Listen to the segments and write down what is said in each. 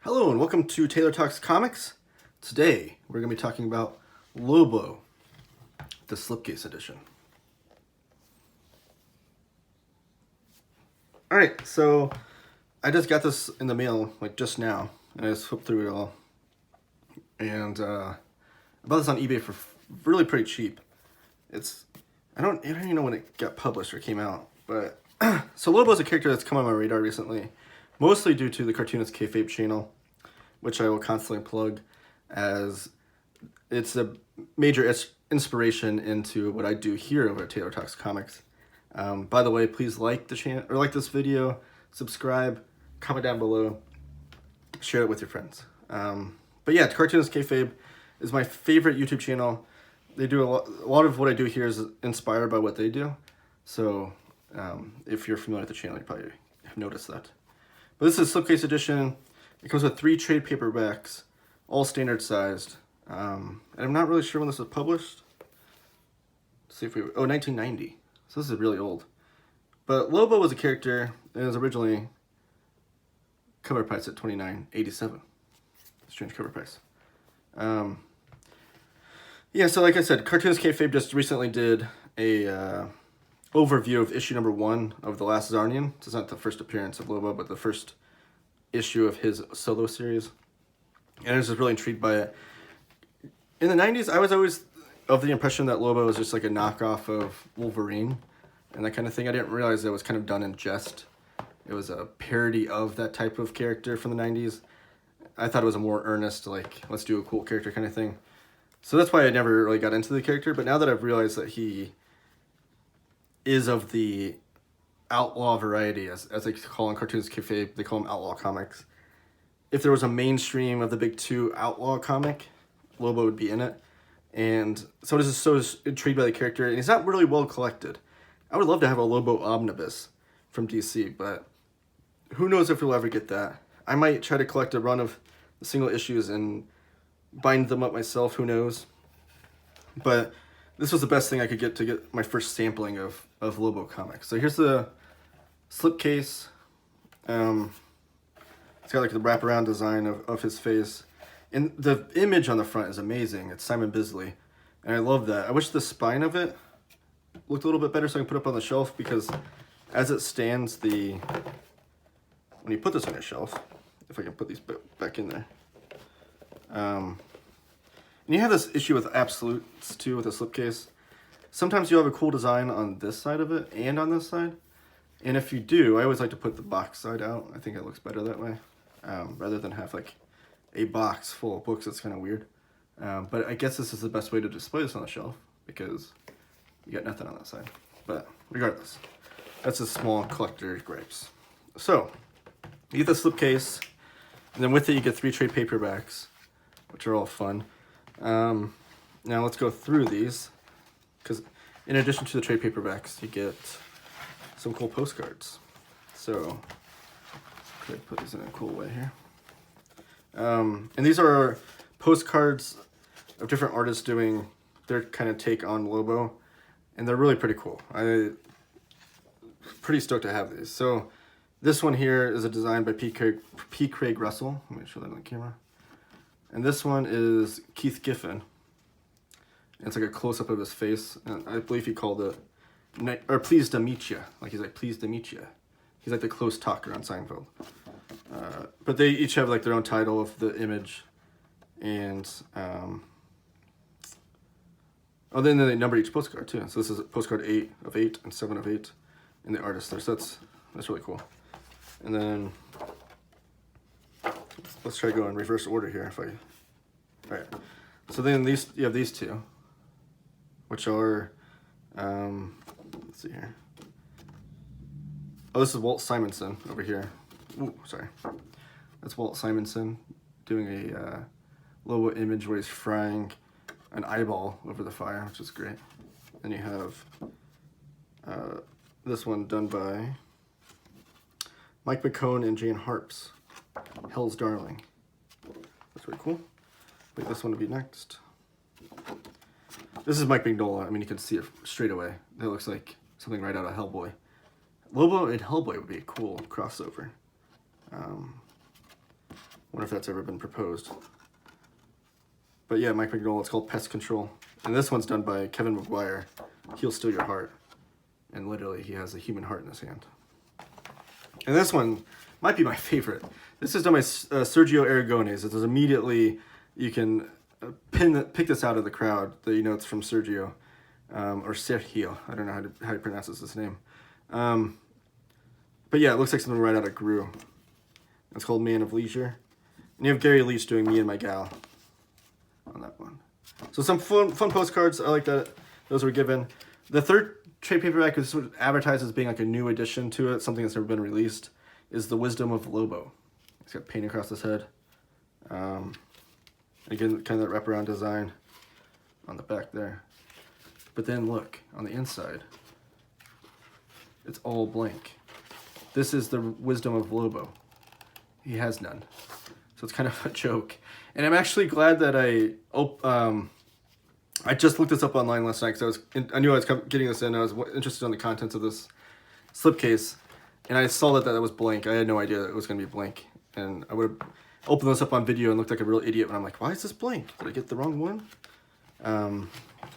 Hello and welcome to Taylor Talks Comics. Today we're going to be talking about Lobo, the Slipcase edition. Alright, so I just got this in the mail like just now, and I just flipped through it all. And I bought this on eBay for really pretty cheap. I don't even know when it got published or came out, but so Lobo is a character that's come on my radar recently, mostly due to the Cartoonist Kayfabe channel, which I will constantly plug as it's a major inspiration into what I do here over at Taylor Talks Comics. By the way, please like the channel or like this video, subscribe, comment down below, share it with your friends. But yeah, Cartoonist Kayfabe is my favorite YouTube channel. They do a lot of what I do here is inspired by what they do. So if you're familiar with the channel, you probably have noticed that. But this is Slipcase edition. It comes with 3 trade paperbacks, all standard sized. And I'm not really sure when this was published. Let's see if 1990. So this is really old. But Lobo was a character, and it was originally cover price at $29.87. Strange cover price. Yeah, so like I said, Cartoonist Kayfabe just recently did a overview of issue number 1 of The Last Zarnian. So it's not the first appearance of Lobo, but the first issue of his solo series. And I was just really intrigued by it. In the 90s, I was always of the impression that Lobo was just like a knockoff of Wolverine and that kind of thing. I didn't realize it was kind of done in jest. It was a parody of that type of character from the 90s. I thought it was a more earnest, like, let's do a cool character kind of thing. So that's why I never really got into the character. But now that I've realized that he is of the outlaw variety, as they call in Cartoonist Kayfabe, they call them outlaw comics. If there was a mainstream of the big 2 outlaw comic, Lobo would be in it. And so I was just so intrigued by the character, and he's not really well collected. I would love to have a Lobo omnibus from DC, but who knows if we'll ever get that. I might try to collect a run of the single issues and bind them up myself, who knows. But this was the best thing I could get to get my first sampling of Lobo comics. So here's the slipcase. It's got like the wraparound design of his face. And the image on the front is amazing. It's Simon Bisley. And I love that. I wish the spine of it looked a little bit better so I can put it up on the shelf, because as it stands, when you put this on your shelf, if I can put these back in there. And you have this issue with absolutes too with a slipcase. Sometimes you have a cool design on this side of it and on this side. And if you do, I always like to put the box side out. I think it looks better that way. Rather than have like a box full of books. That's kind of weird. But I guess this is the best way to display this on the shelf, because you got nothing on that side. But regardless, that's a small collector gripes. So you get the slipcase, and then with it you get 3 trade paperbacks, which are all fun. Now let's go through these, because in addition to the trade paperbacks, you get some cool postcards. So I put these in a cool way here. And these are postcards of different artists doing their kind of take on Lobo, and they're really pretty cool. I'm pretty stoked to have these. So this one here is a design by P. Craig Russell. Let me show that on the camera. And this one is Keith Giffen. It's like a close-up of his face, and I believe he called it, or pleased to meet ya. Like he's like, pleased to meet ya. He's like the close talker on Seinfeld. But they each have like their own title of the image, and then they number each postcard too. So this is postcard 8 of 8 and 7 of 8 in the artist there. So that's really cool. And then let's try to go in reverse order here. All right. So then you have these 2, which are let's see here. Oh, this is Walt Simonson over here. Ooh, sorry. That's Walt Simonson doing a Lobo image where he's frying an eyeball over the fire, which is great. Then you have this one done by Mike McCone and Jane Harps, Hell's Darling. That's really cool. Wait, this one to be next. This is Mike Mignola. I mean, you can see it straight away. That looks like something right out of Hellboy. Lobo and Hellboy would be a cool crossover. Wonder if that's ever been proposed. But yeah, Mike Mignola, it's called Pest Control. And this one's done by Kevin McGuire. He'll Steal Your Heart. And literally, he has a human heart in his hand. And this one might be my favorite. This is done by Sergio Aragones. It is immediately, you can pick this out of the crowd that you know it's from Sergio. Or Sergio. I don't know how to pronounce his name. But yeah, it looks like something right out of Gru. It's called Man of Leisure. And you have Gary Leach doing Me and My Gal on that one. So some fun postcards. I like that those were given. The third trade paperback is advertised as being like a new addition to it, something that's never been released, is The Wisdom of Lobo. He's got paint across his head. Again, kind of that wraparound design on the back there. But then look, on the inside, it's all blank. This is the Wisdom of Lobo. He has none. So it's kind of a joke. And I'm actually glad that I just looked this up online last night because I knew I was getting this in. I was interested in the contents of this slipcase. And I saw that was blank. I had no idea that it was going to be blank. And I would have opened this up on video and looked like a real idiot. And I'm like, why is this blank? Did I get the wrong one?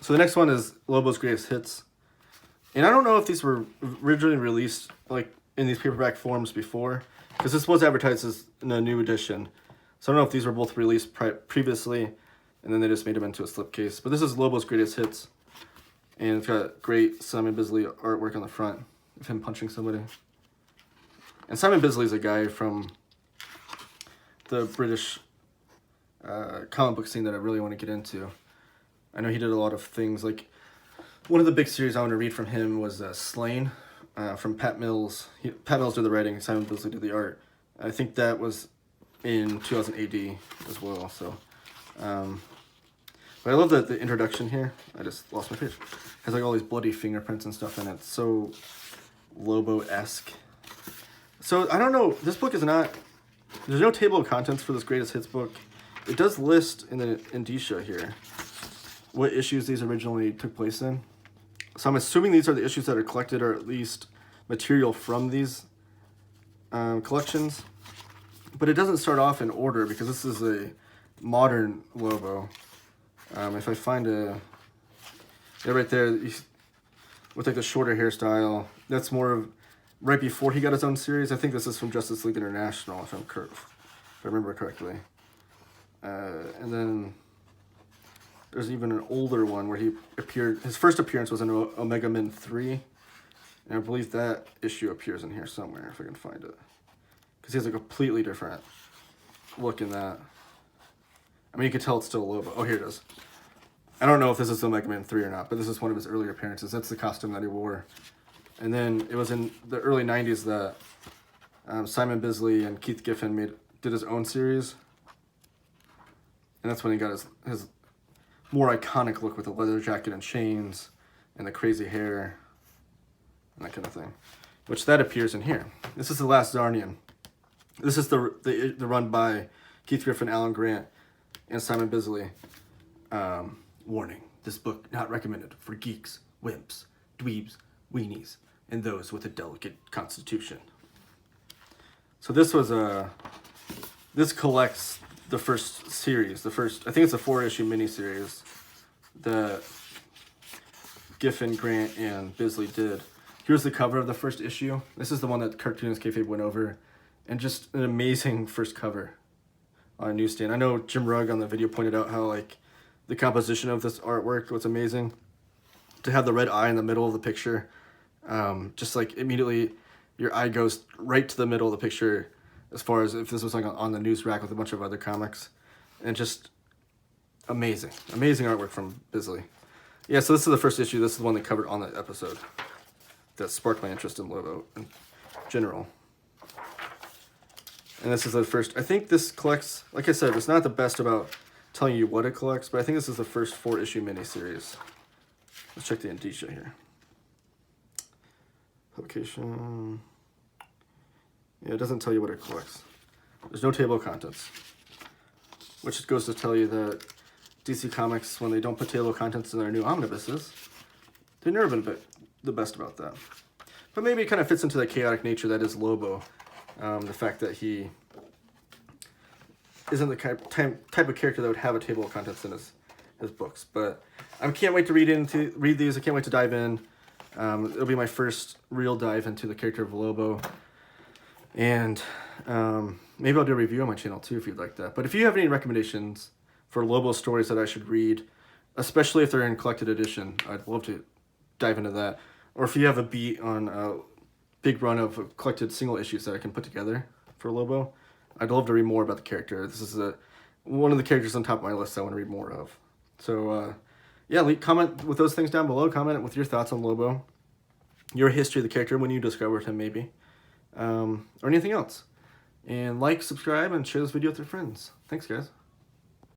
So the next one is Lobo's Greatest Hits. And I don't know if these were originally released like in these paperback forms before, because this was advertised as in a new edition. So I don't know if these were both released previously, and then they just made them into a slipcase. But this is Lobo's Greatest Hits. And it's got great Simon Bisley artwork on the front of him punching somebody. And Simon Bisley is a guy from the British comic book scene that I really want to get into. I know he did a lot of things. Like, one of the big series I want to read from him was Slain from Pat Mills. Pat Mills did the writing, Simon Bisley did the art. I think that was in 2000 AD as well. So, but I love the introduction here. I just lost my page. It has like all these bloody fingerprints and stuff in it. It's so Lobo-esque. So I don't know. This book is not. There's no table of contents for this Greatest Hits book. It does list in the indicia here what issues these originally took place in. So I'm assuming these are the issues that are collected, or at least material from these collections. But it doesn't start off in order because this is a modern Lobo. If I find yeah, right there, with like the shorter hairstyle, that's more of right before he got his own series. I think this is from Justice League International, if I remember correctly. And then there's even an older one where he appeared. His first appearance was in Omega Men 3. And I believe that issue appears in here somewhere, if I can find it. Because he has a completely different look in that. I mean, you can tell it's still Lobo. Oh, here it is. I don't know if this is Omega Man 3 or not, but this is one of his earlier appearances. That's the costume that he wore. And then it was in the early 90s that Simon Bisley and Keith Giffen did his own series. And that's when he got his more iconic look with the leather jacket and chains and the crazy hair and that kind of thing. Which that appears in here. This is The Last Zarnian. This is the run by Keith Giffen, Alan Grant, and Simon Bisley. Warning, this book not recommended for geeks, wimps, dweebs, weenies, and those with a delicate constitution. So this was this collects the first series, I think it's a 4-issue miniseries that Giffen, Grant, and Bisley did. Here's the cover of the first issue. This is the one that Cartoonist Kayfabe went over. And just an amazing first cover on a newsstand. I know Jim Rugg on the video pointed out how like the composition of this artwork was amazing. To have the red eye in the middle of the picture, just like immediately your eye goes right to the middle of the picture, as far as if this was like on the news rack with a bunch of other comics, and just amazing artwork from Bisley. Yeah, so this is the first issue. This is the one that covered on that episode that sparked my interest in Lobo in general. And this is the first, I think this collects, like I said, it's not the best about telling you what it collects, but I think this is the first 4-issue miniseries. Let's check the indicia here. Publication. Yeah, it doesn't tell you what it collects. There's no table of contents. Which goes to tell you that DC Comics, when they don't put table of contents in their new omnibuses, they've never been the best about that. But maybe it kind of fits into the chaotic nature that is Lobo. The fact that he isn't the type of character that would have a table of contents in his books. But I can't wait to read these. I can't wait to dive in. It'll be my first real dive into the character of Lobo. And maybe I'll do a review on my channel too if you'd like that. But if you have any recommendations for Lobo stories that I should read, especially if they're in collected edition, I'd love to dive into that. Or if you have a beat on a big run of collected single issues that I can put together for Lobo, I'd love to read more about the character. This is one of the characters on top of my list I want to read more of. So, yeah, comment with those things down below. Comment with your thoughts on Lobo, your history of the character, when you discovered him maybe, or anything else. And like, subscribe, and share this video with your friends. Thanks, guys.